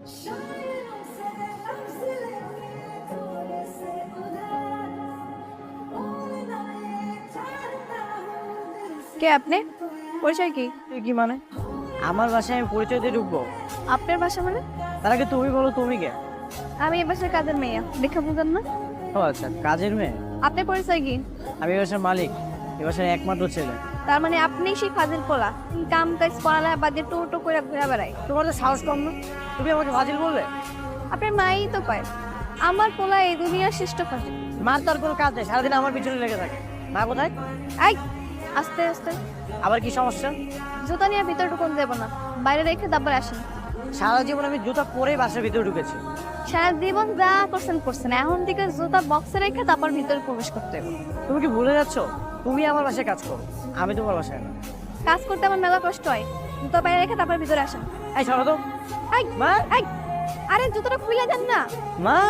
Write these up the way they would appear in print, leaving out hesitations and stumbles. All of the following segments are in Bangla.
কে আপনি? পরিচয় কি? কি মানে? আমার বাসায় আমি পরিচয় দিয়ে ঢুকবো? আপনার বাসা মানে? তার আগে তুমি বলো, তুমি কে? আমি এই বাসার কাজের মেয়ে, দেখে বুঝেন না? ও আচ্ছা, কাজের মেয়ে। আপনার পরিচয় কি? আমি এই বাসার মালিক, এই বাসার একমাত্র ছেলে। তার মানে আপনি সেই ফাজিল পোলা, কাম কাজ পড়ালে বাদে টো করে ঘুরে বেড়ায়। তোমার তো সাহস কম না, তুমি আমাকে ফাজিল বললে? আপনার মাই তো পায়। আমার পোলা এই দুনিয়ার শ্রেষ্ঠ ফাজিল। মার তো আর কোনো কাজ নেই, সারাদিন আমার পিছনে লেগে থাকে। মা কোথায়? এই আস্তে আস্তে, আবার কি সমস্যা? জুতা নিয়ে ভিতরে ঢুকুন দেবো না, বাইরে রেখে তারপর আসেন। সারা জীবন আমি জুতা পরেই বাসার ভিতরে ঢুকেছি। সারা জীবন যা করছেন, এখন থেকে জুতা বক্সে রেখে তারপর ভিতরে প্রবেশ করতে হবে। তুমি কি ভুলে যাচ্ছ? তুমি আমার বাসায় কাজ করো, আমি তোমার বাসায় না। কাজ করতে আমার মেলা কষ্ট হয়, জুতা বাইরে রেখে তারপর ভিতরে আসেন। এই সরো তো। এই মা, এই, আরে জুতোটা খুলে দেন না। মা।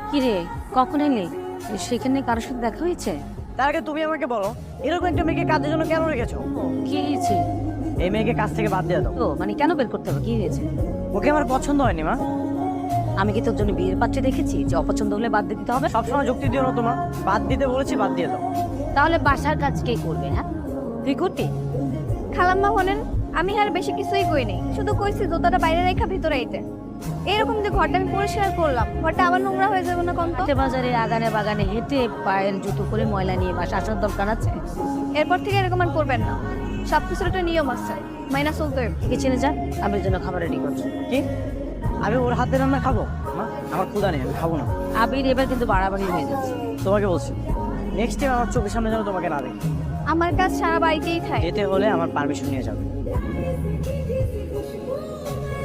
কি রে, কখন এলি? সেখানে কারোর সাথে দেখা হয়েছে? তার আগে তুমি আমাকে বলো, এরকম একটা মেয়েকে কাজের জন্য কেন রেখেছো? কি হয়েছে? এই মেয়েকে কাজ থেকে বাদ দিয়ে দাও। তো মানে কেন বের করতে হবে? কি হয়েছে? ওকে আমার পছন্দ হয়নি মা। আমি কি তোর জন্য বিয়ের পাত্রে দেখেছি যে অপছন্দ হলে বাদ দিয়ে দিতে হবে? সবসময় যুক্তি দিও না তোমার, বাদ দিতে বলেছি, বাদ দিয়ে দাও। তাহলে বাসার কাজ কে করবে? হ্যাঁ, তুই করবি? খালাম্মা বলেন, আমি আর বেশি কিছুই কই নাই, শুধু কইছি জুতাটা বাইরে রেখা ভিতরে আইতে। এরকম যে ঘরটা আমি পরিষ্কার করলাম, ঘরটা আবার নোংরা হয়ে যাবে না কোন তো? হাটে বাজারে আগানে বাগানে হেঁটে পায়ের জুতো করে ময়লা নিয়ে বাসা আসার দরকার আছে? এরপর থেকে এরকম আর করবেন না, সবকিছুর একটা নিয়ম আছে, মাইনা চলতে হবে। কিচেনে যা, আমি ওর জন্য খাবার রেডি করছি। কি? আমি ওর হাতে রান্না খাবো? মা, আমার ক্ষুধা নেই, আমি খাবো না। আবির এবার কিন্তু বাড়াবাড়ি হয়ে যাচ্ছে। তোমাকে বলছি, নেক্সট টাইম আমার চোখের সামনে যেন তোমাকে না দেখি। আমার কাজ সারা বাড়িতেই থাকে। যেতে হলে আমার পারমিশন নিয়ে যাবে।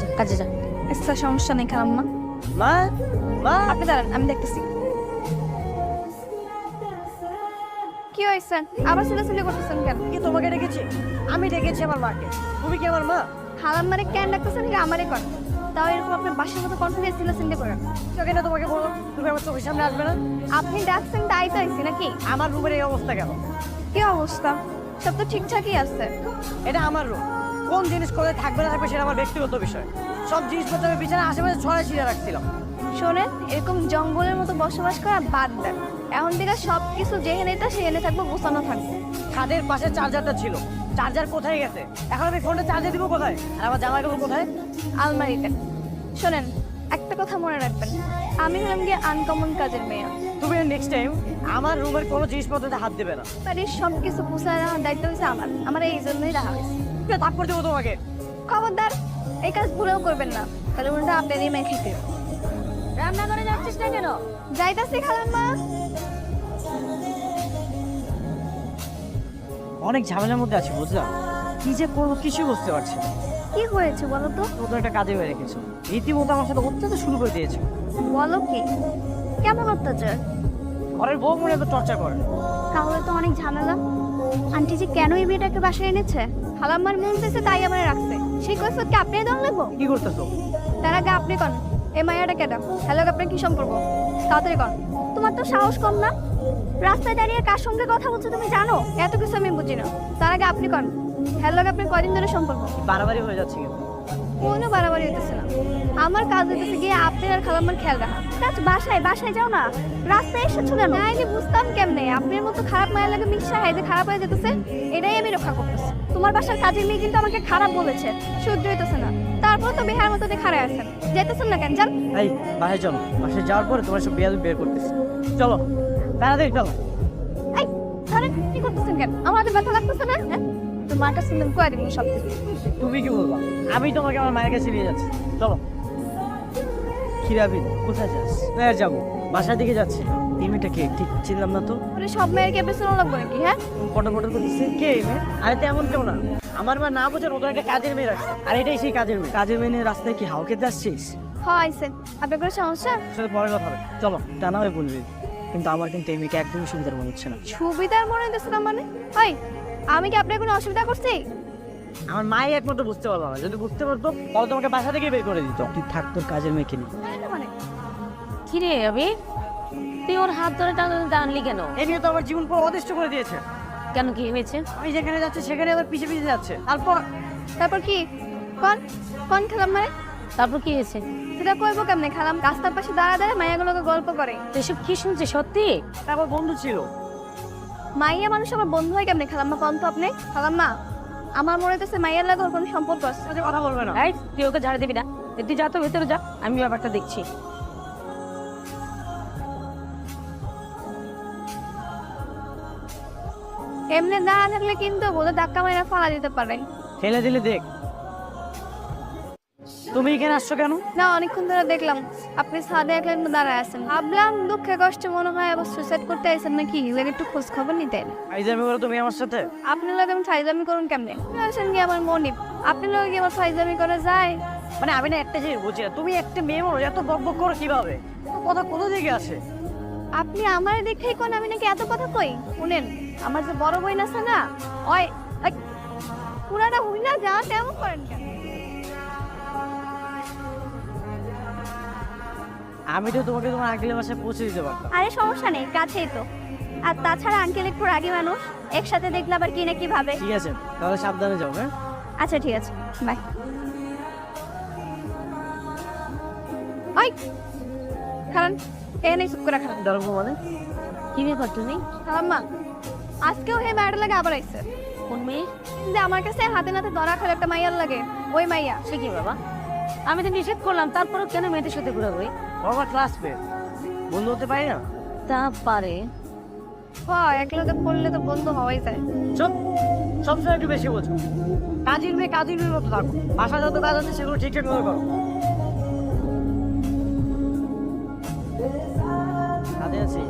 যা, কাজে যা। আচ্ছা সমস্যা নেই খালাম্মা, মা, মা। আপনি দাঁড়ান, আমি দেখতেছি। কি হয়েছে? আবার ছেলেছেলে করতেছেন কেন? কি তোমাকে ডেকেছি? আমি ডেকেছি আমার মাকে। তুমি কি আমার মা? খালাম্মারে কেন ডাকতেছেন নাকি আমারে কর? তাও এরকম আপনার বাসার মতো কনফিডেন্স ছেলেছেলে করেন। তোকে না তোমাকে বলো, তুমি আমার চোখের সামনে আসবে না। আপনি ডাকছেন তাই তো আইছি নাকি? আমার রুমের এই অবস্থা কেন? কি অবস্থা? সব তো ঠিকঠাকই আছে। এটা আমার রুম, কোন জিনিস কোথায় থাকবে না থাকবে সেটা আমার ব্যক্তিগত বিষয়। সব জিনিসপত্র আমি বিছানার আশেপাশে ছড়াই ছিঁড়ে রাখছিলাম। শোনেন, এরকম জঙ্গলের মতো বসবাস করা বাদ দেন। এখন থেকে সবকিছু যেখানে এটা সেখানে থাকবো, গোছানো থাকবো। খাটের পাশে চার্জারটা ছিল, চার্জার কোথায় গেছে? এখন আমি ফোনটা চার্জে দিব কোথায়? আর আমার জামাইগুলো কোথায়? আলমারিতে। শোনেন, একটা কথা মনে রাখবেন, আমি হলাম গিয়ে আনকমন কাজের মেয়ে। তুমি নেক্সট টাইম আমার রুমের কোনো জিনিসপত্রতে হাত দেবে না। বাড়ির সবকিছু গুছায় রাখার দায়িত্ব হচ্ছে আমার এই জন্যই রাখা হয়েছে। থাপ্পড় দেবো তোমাকে। খবরদার, এই কাজ ভুলেও করবেন না, তাহলে উল্টা আপনারই মেয়ে খেতে হবে। রান্না করে যাচ্ছিস না কেন? যাইতাছি খালাম্মা। অনেক ঝামেলার মধ্যে আছি, বুঝলাম। কি যে করবো কিছুই বুঝতে পারছি না। কি হয়েছে বলো তো? ও তো একটা কাজে হয়ে রেখেছো, রীতিমতো আমার সাথে অত্যাচার শুরু করে দিয়েছে। বলো কি? কেমন অত্যাচার? ঘরের বউ মনে এত টর্চার করে। তাহলে তো অনেক ঝামেলা। আন্টি যে কেন এই মেয়েটাকে বাসায় এনেছে? খালাম্মার মন চেয়েছে তাই আমার রাখছে। সেই কৈফিয়তকে আপনি দেন লাগবো? কি করতেছো? তার আগে আপনি কন, এই মায়াটা কেডা? হ্যালো, আপনার কি সম্পর্ক? তাড়াতাড়ি কন। তোমার তো সাহস কম না? রাস্তায় দাঁড়িয়ে কার সঙ্গে কথা বলছো তুমি জানো? এত কিছু আমি বুঝি না। তার আগে আপনি কন, হ্যালো, আপনার কদিন ধরে সম্পর্ক? বাড়াবাড়ি হয়ে যাচ্ছে কিন্তু। কোনো বাড়াবাড়ি হইতেছে না। আমার কাজ হইতেছে গিয়ে আপনার আর খালাম্মার খেয়াল রাখা। আচ্ছা বাসায় যাও না, রাস্তায় এসেছো কেন? নাইলে বুঝতাম কেমনে আপনার মতো খারাপ মায়ের লাগে মিশা হয় যে খারাপ হয়ে যেতেছে। এটাই আমি রক্ষা করতেছি। তোমার বাসার কাজের মেয়ে কিন্তু আমাকে খারাপ বলেছে, সহ্য হইতেছে না। তারপর তো বিহার মতো খারাপ আছেন, যেতেছেন না কেন? যান। এই বাসায় চলো, বাসায় যাওয়ার পরে তোমার সব বেয়াদ বের করতেছি। চলো তাড়াতাড়ি চলো। এই ধরেন, কি করতেছেন কেন? আমার হাতে ব্যথা লাগতেছে না? হ্যাঁ, তো মাটা শুনলেন কয়ে দিবেন সব কিছু। তুমি কি বলবা? আমি তোমাকে আমার মায়ের কাছে নিয়ে যাচ্ছি, চলো। খিরাবিন কোথায় যাস? হ্যাঁ যাবো, বাসার দিকে যাচ্ছি। এই মেয়েটা কে ঠিক চিনলাম না তো। মানে সব মেয়ের কে পেছনে লাগবে নাকি? হ্যাঁ, পটর পটর করতেছে কে এই মেয়ে? আরে তেমন কেউ না, আমার মা না বোঝে নতুন একটা কাজের মেয়ে রাখছে, আর এটাই সেই কাজের মেয়ে। কাজের মেয়ে নিয়ে রাস্তায় কি হাও খেতে আসছিস? হয়েছে। আপনার কোনো সমস্যা? সাথে পরে কথা হবে, চলো। তা না হয় বলবি, কিন্তু আমার কিন্তু এই মেয়েকে একদমই সুবিধার মনে হচ্ছে না। সুবিধার মনে হইতেছে না মানে? ওই, আমি কি আপনার কোনো অসুবিধা করছি? আমার মাই একমাত্র বুঝতে পারলো না, যদি বুঝতে পারতো তাহলে তোমাকে বাসা থেকে বের করে দিত। তুই থাক তোর কাজের মেয়েকে নিয়ে। মানে কি রে আবির, তুই ওর হাত ধরে টানলি কেন? এই নিয়ে তো আমার জীবন পুরো অদৃষ্ট করে দিয়েছে। কেন, কি হয়েছে? আমি যেখানে যাচ্ছে সেখানে আবার পিছে পিছে যাচ্ছে। তারপর তারপর কি? কোন খালাম্মারে? তারপর কি হয়েছে? সেটা কইবো কেমনে, খালাম রাস্তার পাশে দাঁড়া দাঁড়া মাইয়াগুলোকে গল্প করে। তো এসব কি শুনছে সত্যি? তারপর বন্ধু ছিল। মাইয়া মানুষ আমার বন্ধু হয় কেমনে খালাম্মা, কন তো আপনি। খালাম্মা, আমার মনে হচ্ছে মাইয়ার লাগে ওর কোনো সম্পর্ক আছে। আচ্ছা, কথা বলবে না। এই তুই ওকে ঝাড়ে দিবি না, তুই যা তো ভেতরে যা, আমি ব্যাপারটা দেখছি। এমনি দাঁড়া থাকলে কিন্তু বোধহয় ধাক্কা মাইরা ফালা দিতে পারে। ফেলে দিলে দেখ। তুমি এখানে আসছো কেন? না, অনেকক্ষণ ধরে দেখলাম আপনি ছাদে একলা দাঁড়ায় আছেন, ভাবলাম দুঃখে কষ্টে মনে হয় আবার সুইসাইড করতে আইছেন নাকি, এর একটু খোঁজ খবর নিতেন। ফাইজলামি করো তুমি আমার সাথে? আপনার লোক আমি ফাইজলামি করুন কেমনে? আসেন কি আমার মনিব, আপনার লোক কি আমার ফাইজলামি করা যায়? মানে আমি না একটা জিনিস বুঝছি না, তুমি একটা মেয়ে মানুষ এত বকবক করো কিভাবে? কথা কোথা থেকে আসে? আপনি আমার দেখেই কোন আমি নাকি এত কথা কই? শুনেন, আমার যে বড় বোন আছে না, ওই ওই পুরাটা হুইলা যা তেমন করেন কেন? আমি তো তোমাকে তোমার আঙ্কেলের বাসায় পৌঁছে দিতে পারতাম। আরে সমস্যা নেই, কাছেই তো। আর তাছাড়া আঙ্কেল একটু রাগী মানুষ, একসাথে দেখলে আবার কি না কি ভাবে। ঠিক আছে, তাহলে সাবধানে যাও। হ্যাঁ, আচ্ছা ঠিক আছে, বাই। ওই খালান, এখানেই চুপ করে খালান। ধর্ম মানে কি ব্যাপার তুমি? খালাম্মা, আজকেও হে মায়ের লাগে আবার আইছে। কোন মেয়ে? যে আমার কাছে হাতে নাতে ধরা খেলে একটা মাইয়ার লাগে, ওই মাইয়া। সে কি বাবা? আমি তো নিষেধ করলাম, তারপরেও কেন মেয়েদের সাথে ঘুরে বই? বাবা ক্লাসমেট, বন্ধু হতে পারি না? তা পারে। এক লগে পড়লে তো বন্ধু হওয়াই যায়। চুপ, সবসময় একটু বেশি বোঝো। কাজের মেয়ে কাজের মেয়ের মতো থাকো, বাসা যত কাজ আছে সেগুলো ঠিকঠাক মতো করো। কাজে আছি,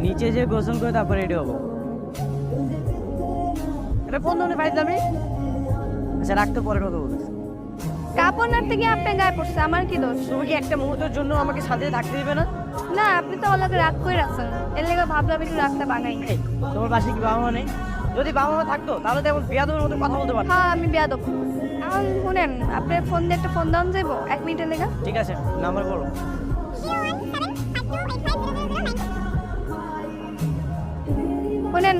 নিচে যে গোসল করে তারপরে রেডি হবো। এটা কোন ধরনের ফাইজলামি? আচ্ছা রাখতে পরে কথা বলতেছি। কাপড় নাড়তে গিয়ে আপনার গায়ে পড়ছে, আমার কি দোষ? তুমি কি একটা মুহূর্তের জন্য আমাকে সাথে থাকতে দিবে না? না, আপনি তো ওর লাগে রাগ করে রাখছেন, এর লেগে ভাবলাম একটু রাগটা বাঙাই। এই, তোমার পাশে কি বাবা মা নেই? যদি বাবা মা থাকতো তাহলে তো এমন বেয়াদবের মতো কথা বলতে পারতো। হ্যাঁ, আমি বেয়াদব। এখন শুনেন, আপনার ফোন দিয়ে একটা ফোন দাম যাইবো 1 মিনিটের লেগে। ঠিক আছে, নাম্বার বলো। শুনেন,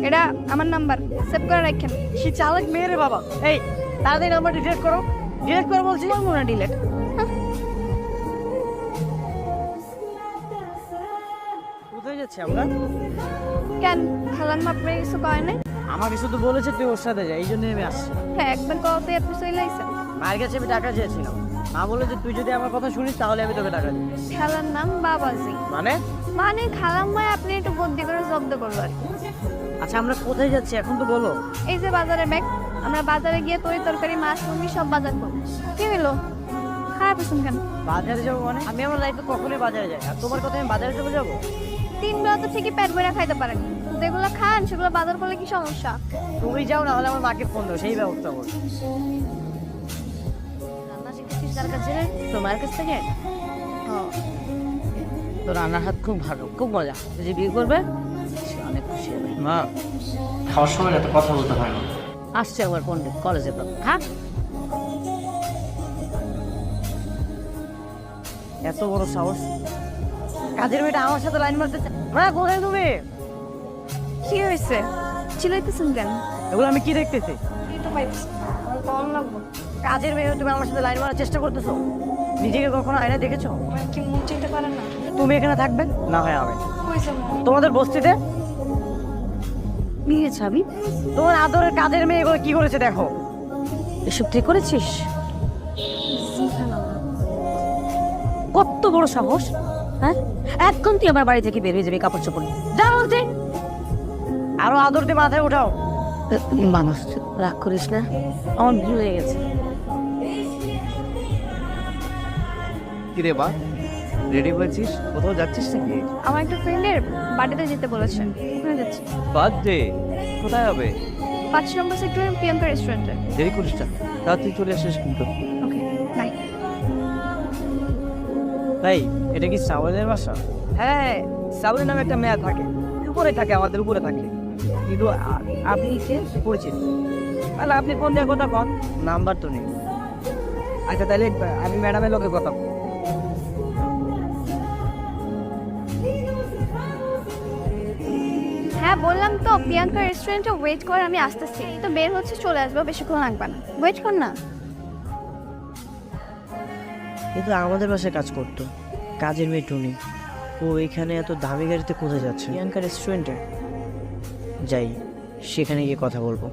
এটা আমার নাম্বার, সেভ করে রাখেন। কি চালাক মেয়ে রে বাবা। এই তাড়াতাড়ি নাম্বার ডিলিট করো, ডিলিট করো বলছি। করবো না ডিলেট। কোথায় যাচ্ছি আমরা? কেন খালাম্মা আপনার কিছু কয় নাই? আমাকে শুধু বলেছে তুই ওর সাথে যা, এই জন্যই আমি আসছি। হ্যাঁ, একবার কওয়াতে আপনি চলে আইছেন। মায়ের কাছে আমি টাকা চেয়েছিলাম, মা বলে যে তুই যদি আমার কথা শুনিস তাহলে আমি তোকে টাকা দিই। খালার নাম বাবাজি। মানে? মানে খালাম্মায় আপনি একটু বুদ্ধি করে জব্দ করলো আর কি। আচ্ছা আমরা কোথায় যাচ্ছি এখন তো বলো। এই যে বাজারে ব্যাগ, আমরা বাজারে গিয়ে তরি তরকারি মাছ মুরগি সব বাজার করবো। কি হলো, খারাপ আছেন কেন? বাজারে যাবো মানে? আমি আমার লাইফে কখনোই বাজারে যাই, আর তোমার কথা আমি বাজারে চলে যাবো? 3 বেলা তো ঠিকই পেট ভরে খাইতে পারেন, যেগুলো খান সেগুলো বাজার করলে কি সমস্যা? তুমি যাও, না হলে আমার মাকে ফোন দাও, সেই ব্যবস্থা করো। রান্না শিখেছিস তার কাছে রে? তোর মায়ের কাছ থেকে? হ্যাঁ। তোর রান্নার হাত খুব ভালো, খুব মজা। তুই যে বিয়ে করবে সে অনেক খুশি হবে। মা, খাওয়ার সময় এত কথা বলতে হয় না। আসছে একবার পণ্ডিত কলেজে তো। হ্যাঁ, এত বড় সাহস, কাজের মেয়েটা আমার সাথে লাইন মারতে চায়। মা কোথায় তুমি? কি হয়েছে, চিলাইতেছেন কেন? এগুলো আমি কি দেখতেছি? এই তো পাইছি, আমার কল লাগবো। কাজের মেয়ে তুমি আমার সাথে লাইন মারার চেষ্টা করতেছো? নিজেকে কখনো আয়না দেখেছো? আমার কি মন চাইতে পারেন না? তুমি এখানে থাকবে না হয় আমি হয়েছে তোমাদের বস্তিতে বিয়ে ছাবি তোমার আদরের কাজের মেয়ে এগুলো কি করেছে দেখো। এসব তুই করেছিস? কত বড় সাহস! হ্যাঁ, এখন তুই আমার বাড়ি থেকে বের হয়ে যাবি কাপড় চোপড় নিয়ে। যা বলতে। আরো আদর দিয়ে মাথায় উঠাও। মানুষ, রাগ করিস না, আমার ভুল হয়ে গেছে। কি রে বা, রেডি হয়েছিস? কোথাও যাচ্ছিস নাকি? আমার একটা ফ্রেন্ডের বার্থডেতে যেতে বলেছেন, ওখানে যাচ্ছি। বার্থডে? কোথায় হবে? 5 নম্বর সেক্টরের প্রিয়াঙ্কা রেস্টুরেন্টে। দেরি করিস না, তাড়াতাড়ি চলে আসিস কিন্তু। ওকে, বাই। ভাই এটা কি সাউদের বাসা? হ্যাঁ, সাউদের নামে একটা মেয়ে থাকে, উপরে থাকে, আমাদের উপরে থাকে। কিন্তু আপনি কে পরিচিত? তাহলে আপনি ফোন দিয়ে কথা কন, নাম্বার তো নেই। আচ্ছা তাহলে আমি ম্যাডামের লোকের কথা বলবো। হ্যাঁ বললাম তো, প্রিয়াঙ্কা রেস্টুরেন্টে ওয়েট করে, আমি আসতেছি। এই তো বের হচ্ছে, চলে আসবো, বেশিক্ষণ লাগবে না, ওয়েট কর না। কিন্তু আমাদের বাসায় কাজ করতো, কাজের মেয়ে টুনি। ও এখানে এত দামি গাড়িতে কোথায় যাচ্ছে? প্রিয়াঙ্কা রেস্টুরেন্টে যাই, সেখানে গিয়ে কথা বলবো।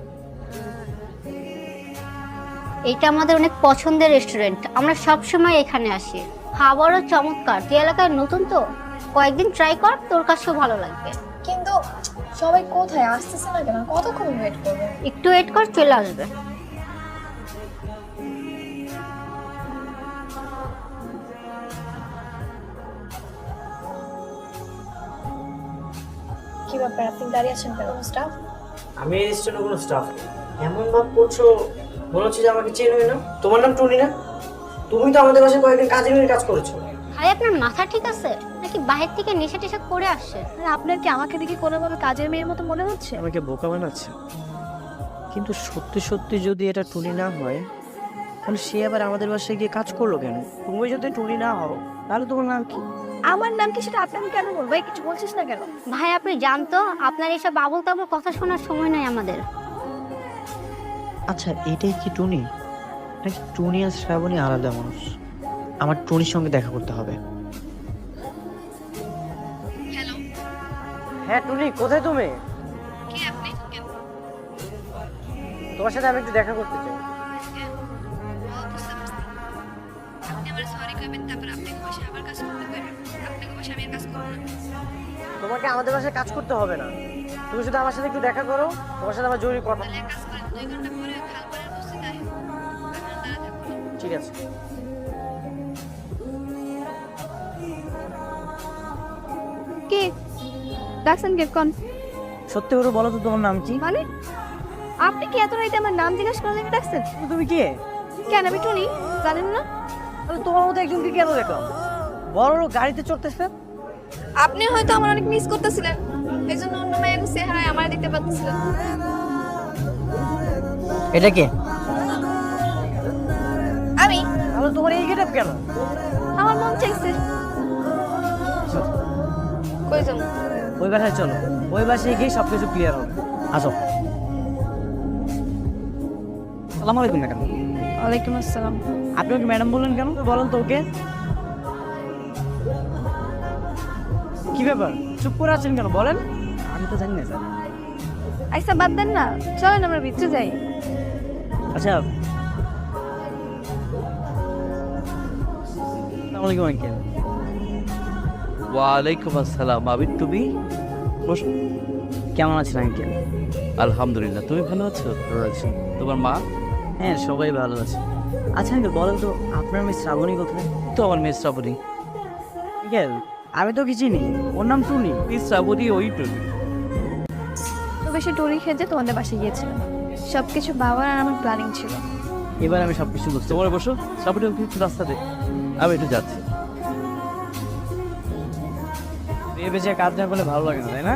এটা আমাদের অনেক পছন্দের রেস্টুরেন্ট, আমরা সব সময় এখানে আসি। খাবারও চমৎকার, তুই এলাকায় নতুন তো, কয়েকদিন ট্রাই কর, তোর কাছেও ভালো লাগবে। কিন্তু সবাই কোথায় আসতেছে না কেন? কতক্ষণ ওয়েট করবে? একটু ওয়েট কর, চলে আসবে। কি ব্যাপার, আপনি দাঁড়িয়ে আছেন কেন? স্টাফ? আমি এই রেস্টুরেন্টের কোনো স্টাফ। এমন ভাব করছো মনে হচ্ছে যে আমাকে চেনোই না। তোমার নাম টুনি না? তুমি তো আমাদের বাসায় কয়েকদিন কাজের মেয়ের কাজ করেছো। ভাই আপনার মাথা ঠিক আছে নাকি বাহির থেকে নেশা টেশা করে আসছে? আর আপনার কি আমাকে দেখে কোনোভাবে কাজের মেয়ের মতো মনে হচ্ছে? আমাকে বোকা বানাচ্ছে। কিন্তু সত্যি সত্যি যদি এটা টুনি না হয়, তাহলে সে আবার আমাদের বাসায় গিয়ে কাজ করলো কেন? তুমি যদি টুনি না হও তাহলে তোমার নাম কি? আমার নাম কি সেটা আপনাকে কেন বলবো? এই কিছু বলছিস না কেন? ভাই আপনি জানতো, আপনার এসব আবল তাবল কথা শোনার সময় নাই আমাদের। আচ্ছা, এটাই কি টুনি নাকি টুনি আর শ্রাবণী আলাদা মানুষ? আমার টুনির সঙ্গে দেখা করতে হবে। হ্যালো, হ্যাঁ টুনি, কোথায় তুমি? কে আপনি? তোমার সাথে আমি একটু দেখা করতে চাই। আপনি আমার সরি কইবেন, তারপর আপনাকে বসে আবার কাজ করতে পারবেন। আপনাকে বসে আমি আর কাজ করব না। তোমাকে আমাদের বাসায় কাজ করতে হবে না, তুমি শুধু আমার সাথে একটু দেখা করো, তোমার সাথে আমার জরুরি কথা। তাহলে এক কাজ করেন, 2 ঘন্টা পরে খালপাড়ের বস্তিতে আসুন। আপনারা তারা থাকুন। ঠিক আছে। কি ডাকছেন কে? কোন? সত্যি করে বলো তো তোমার নাম কি? মানে আপনি কি এত রাইতে আমার নাম জিজ্ঞেস করলেন ডাকছেন? তুমি কে? কেন আমি টুনি, জানেন না? তোমার মতো একজনকে কেন দেখলাম বড় লোক গাড়িতে চড়তেছে? আপনি হয়তো আমার অনেক মিস করতেছিলেন, এই জন্য অন্য মেয়ের চেহারায় আমার দেখতে পাচ্ছিলেন। এটা কে? আমি তাহলে তোমার এই গেটআপ কেন? আমার মন চাইছে। কই যাবো? ওই বাসায় চলো, ওই বাসায় গিয়ে সবকিছু ক্লিয়ার হবে। আসো। সালাম আলাইকুম ম্যাডাম। ওয়ালাইকুম আসসালাম। আপনি ওকে ম্যাডাম বললেন কেন? বলেন তো ওকে। কি ব্যাপার, চুপ করে আছেন কেন? বলেন। আমি তো জানি না স্যার। আচ্ছা বাদ দেন না, চলেন আমরা ভিতরে যাই। আচ্ছা, আসসালামু আলাইকুম আঙ্কেল। ওয়ালাইকুম আসসালাম। আবির, তুমি বসো। কেমন আছেন আঙ্কেল? আলহামদুলিল্লাহ, তুমি ভালো আছো? ভালো আছি। তোমার মা? হ্যাঁ, সবাই ভালো আছে। আচ্ছা আঙ্কেল, বলেন তো আপনার মেয়ে শ্রাবণী কোথায়? তো আমার মেয়ে শ্রাবণী। আঙ্কেল, আমি তো কি চিনি, ওর নাম টুনি। এই শ্রাবণী ওই টুনি। তো বেশি টুরি খেতে তোমাদের বাসায় গিয়েছিলাম, সবকিছু বাবার আর আমার প্ল্যানিং ছিল। এবার আমি সবকিছু বুঝতে তোমার বসো। শ্রাবণী, ওকে একটু রাস্তা দে, আমি একটু যাচ্ছি। বিয়ে বেঁচে কাজ না করলে ভালো লাগে না, তাই না?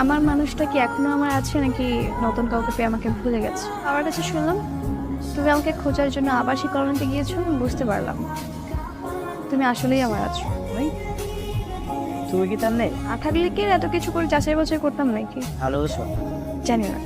আমার মানুষটা কি এখনো আমার আছে নাকি নতুন কাউকে পেয়ে আমাকে ভুলে গেছে? আমার কাছে শুনলাম তুমি আমাকে খোঁজার জন্য আবার সেই কলোনিতে গিয়েছো, আমি বুঝতে পারলাম তুমি আসলেই আমার আছো। ভাই, তুমি কি তার নেই? আঠা দিয়ে এত কিছু করে যাচাই বাছাই করতাম নাকি? ভালোবাসো? জানি না।